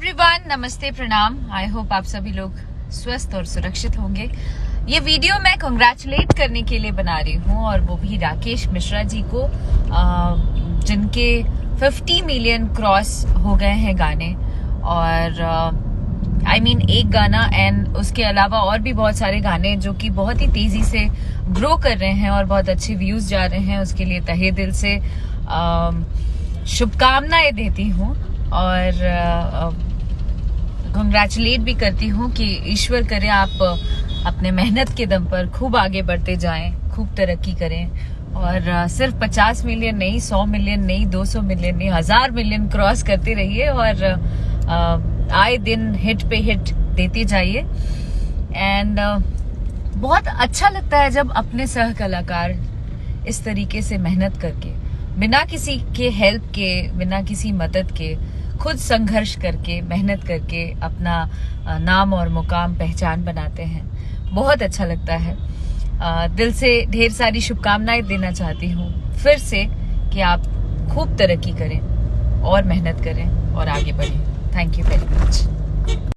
Everyone, नमस्ते, प्रणाम। I hope आप सभी लोग स्वस्थ और सुरक्षित होंगे। ये वीडियो मैं कंग्रेचुलेट करने के लिए बना रही हूँ, और वो भी राकेश मिश्रा जी को, जिनके 50 मिलियन क्रॉस हो गए हैं गाने। और एक गाना एंड उसके अलावा और भी बहुत सारे गाने जो कि बहुत ही तेजी से ग्रो कर रहे हैं और बहुत अच्छे व्यूज जा रहे हैं। उसके लिए तहे दिल से शुभकामनाएं देती हूँ और कंग्रेचुलेट भी करती हूँ कि ईश्वर करे आप अपने मेहनत के दम पर खूब आगे बढ़ते जाएं, खूब तरक्की करें, और सिर्फ 50 मिलियन नहीं, 100 मिलियन नहीं, 200 मिलियन नहीं, 1000 मिलियन क्रॉस करते रहिए और आए दिन हिट पे हिट देते जाइए। एंड बहुत अच्छा लगता है जब अपने सह कलाकार इस तरीके से मेहनत करके, बिना किसी के हेल्प के, बिना किसी मदद के, खुद संघर्ष करके, मेहनत करके अपना नाम और मुकाम, पहचान बनाते हैं। बहुत अच्छा लगता है। दिल से ढेर सारी शुभकामनाएं देना चाहती हूँ फिर से कि आप खूब तरक्की करें और मेहनत करें और आगे बढ़ें। Thank you very much.